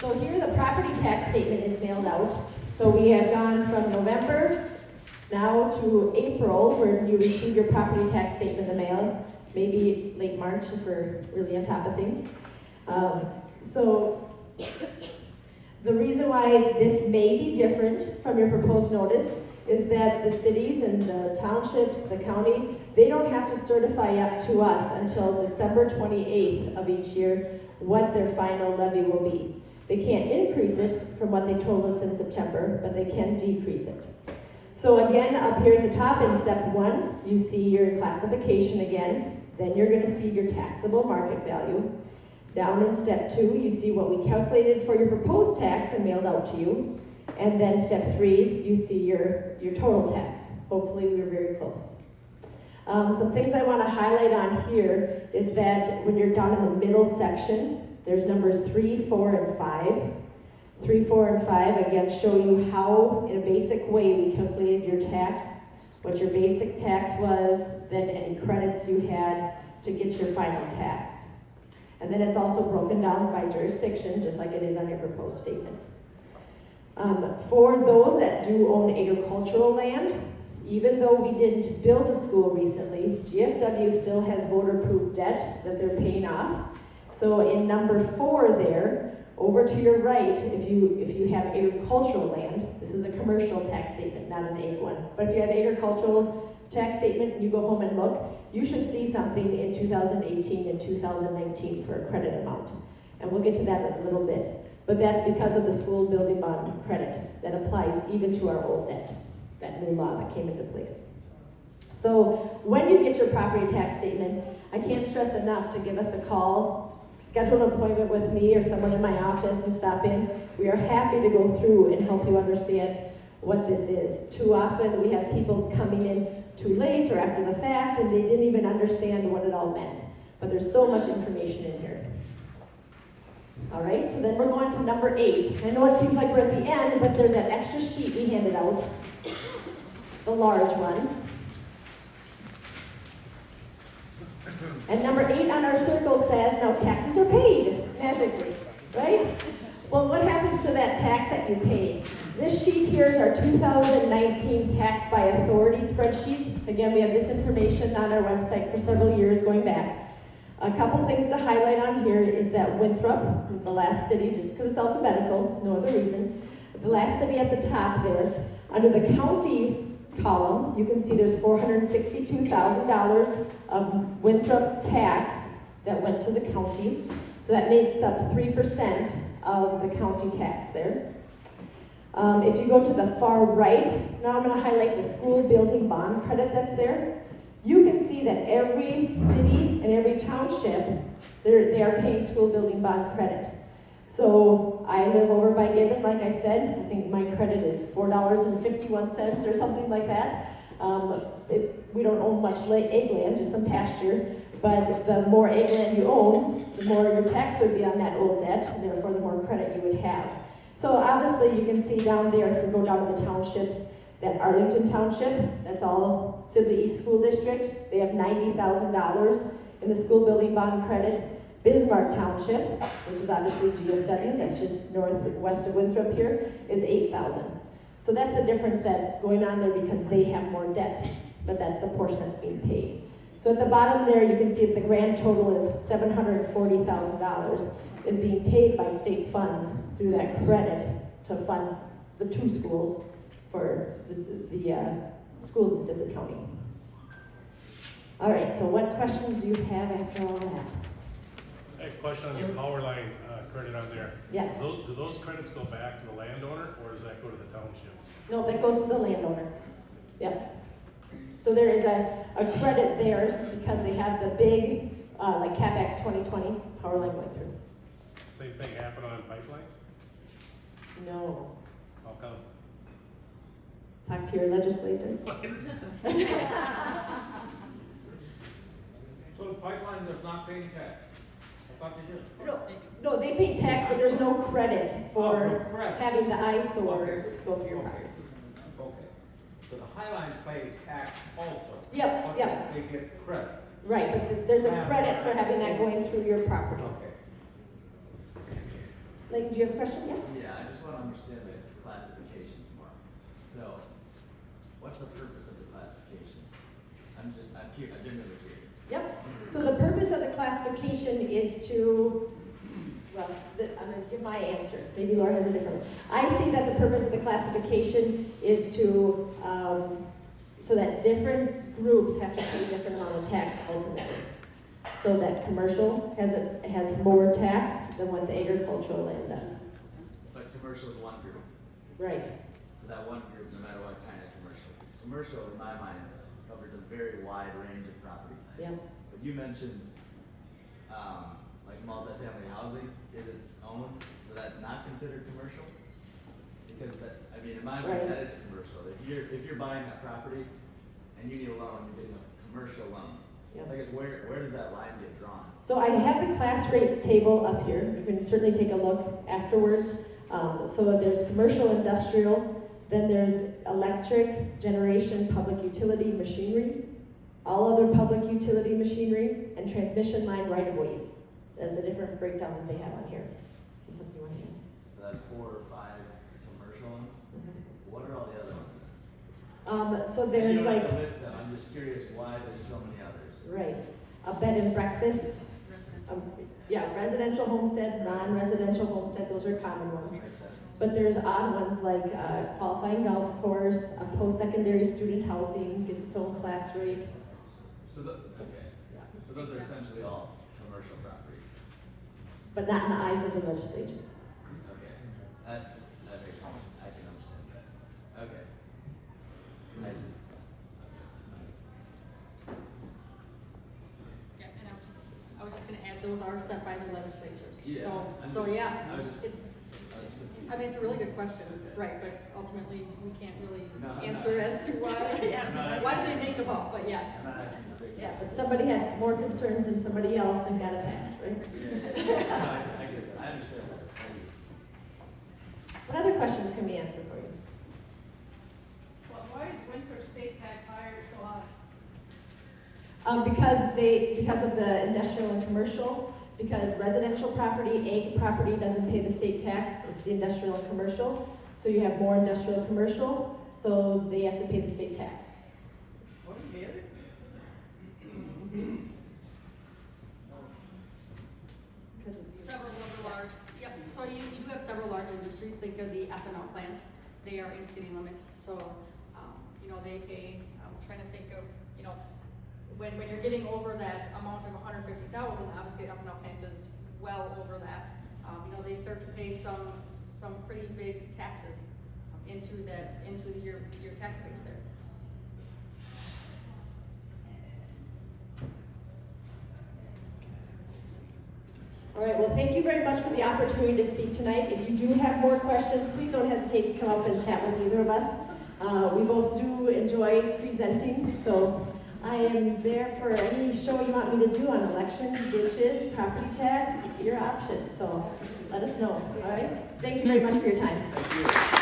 So here the property tax statement is mailed out. So we have gone from November now to April, where you receive your property tax statement in the mail, maybe late March if we're really on top of things. So the reason why this may be different from your proposed notice is that the cities and the townships, the county, they don't have to certify up to us until December 28th of each year what their final levy will be. They can't increase it from what they told us in September, but they can decrease it. So again, up here at the top in step 1, you see your classification again. Then you're going to see your taxable market value. Down in step 2, you see what we calculated for your proposed tax and mailed out to you. And then step 3, you see your total tax. Hopefully we were very close. Some things I want to highlight on here is that when you're down in the middle section, there's numbers 3, 4, and 5. 3, 4, and 5 again show you how, in a basic way, we calculated your tax, what your basic tax was, then any credits you had to get your final tax. And then it's also broken down by jurisdiction, just like it is on your proposed statement. For those that do own agricultural land, even though we didn't build a school recently, GFW still has voter-approved debt that they're paying off. So in number 4 there, over to your right, if you have agricultural land, this is a commercial tax statement, not an ag one. But if you have agricultural tax statement and you go home and look, you should see something in 2018 and 2019 for a credit amount. And we'll get to that in a little bit. But that's because of the school building bond credit that applies even to our old debt, that new law that came into place. So when you get your property tax statement, I can't stress enough to give us a call, schedule an appointment with me or someone in my office and stop in. We are happy to go through and help you understand what this is. Too often we have people coming in too late or after the fact and they didn't even understand what it all meant. But there's so much information in here. All right, so then we're going to number 8. I know it seems like we're at the end, but there's that extra sheet we handed out, the large one. And number 8 on our circle says, now taxes are paid, magically, right? Well, what happens to that tax that you paid? This sheet here is our 2019 tax by authority spreadsheet. Again, we have this information on our website for several years going back. A couple things to highlight on here is that Winthrop, the last city, just because it's alphabetical, no other reason, the last city at the top there, under the county column, you can see there's $462,000 of Winthrop tax that went to the county. So that makes up 3% of the county tax there. If you go to the far right, now I'm going to highlight the school building bond credit that's there. You can see that every city and every township, they are paying school building bond credit. So I live over by Gibbon, like I said. I think my credit is $4.51 or something like that. We don't own much egg land, just some pasture. But the more egg land you own, the more your tax would be on that old debt, and therefore the more credit you would have. So obviously you can see down there, if you go down to the townships, that Arlington Township, that's all Sibley East School District, they have $90,000 in the school building bond credit. Bismarck Township, which is obviously GFW, that's just northwest of Winthrop here, is $8,000. So that's the difference that's going on there because they have more debt, but that's the portion that's being paid. So at the bottom there, you can see that the grand total of $740,000 is being paid by state funds through that credit to fund the 2 schools for the schools in Sibley County. All right, so what questions do you have after all that? A question on your power line credit on there. Yes. Do those credits go back to the landowner, or does that go to the township? No, that goes to the landowner. Yep. So there is a credit there because they have the big, like CapEx 2020 power line went through. Same thing happen on pipelines? No. How come? Talk to your legislator. So the pipeline does not pay tax? I thought they did. No, they pay tax, but there's no credit for no credit. having the eyesore Okay. go through your property. Okay. So the Highline pays tax also? Yep, but yep. They get credit? Right, but there's a credit for having that going through your property. Okay. Like, do you have a question? Yeah? Yeah, I just want to understand the classifications more. So, what's the purpose of the classifications? I'm genuinely curious. Yep. So the purpose of the classification is to, well, I'm going to give my answer. Maybe Laura has a different one. I see that the purpose of the classification is to, so that different groups have to pay a different amount of tax ultimately. So that commercial has more tax than what the agricultural land does. But commercial is one group. Right. So that one group, no matter what kind of commercial. Because commercial, in my mind, covers a very wide range of property types. Yeah. But you mentioned, like multifamily housing is its own, so that's not considered commercial? Because that, I mean, in my mind, Right. that is commercial. If you're buying that property and you need a loan, you're getting a commercial loan. Yeah. So I guess where does that line get drawn? So I have the class rate table up here. You can certainly take a look afterwards. So there's commercial industrial, then there's electric, generation, public utility, machinery, all other public utility machinery, and transmission line right-of-ways. The different breakdowns that they have on here. Is something you want to hear? So that's 4 or 5 commercial ones? Mm-hmm. What are all the other ones then? So And there's you don't like, have to list them, I'm just curious why there's so many others. right, a bed and breakfast. Yeah, residential homestead, non-residential homestead, those are common ones. Makes sense. But there's odd ones like qualifying golf course, post-secondary student housing gets its own class rate. So those are essentially all commercial properties. But not in the eyes of the legislature. Okay, that makes sense, I can understand that. Okay. I see. Yeah, and I was just gonna add, those are set by the legislatures. Yeah, So yeah, I was just- it's, I was confused. I mean, it's a really good question, Okay. right, but ultimately, we can't really No, I'm answer not- as to why, I'm not why do asking- they make them up, but yes. I'm not asking you to fix it. Yeah, but somebody had more concerns than somebody else and got it passed, right? Yeah, I get it, I understand that, thank you. What other questions can we answer for you? Well, why is Winthrop state tax higher so high? Because of the industrial and commercial, because residential property, ag property doesn't pay the state tax, it's the industrial and commercial. So you have more industrial and commercial, so they have to pay the state tax. What are the other? Because it's- Several of the large, yep, so you do have several large industries, think of the ethanol plant, they are in city limits, so, they pay, I'm trying to think of, when you're getting over that amount of 150,000, obviously ethanol plant is well over that. They start to pay some pretty big taxes into your tax base there. All right, well, thank you very much for the opportunity to speak tonight. If you do have more questions, please don't hesitate to come up and chat with either of us. We both do enjoy presenting, so I am there for any show you want me to do on election, ditches, property tax, your option. So let us know, all right? Thank you very much for your time. Thank you.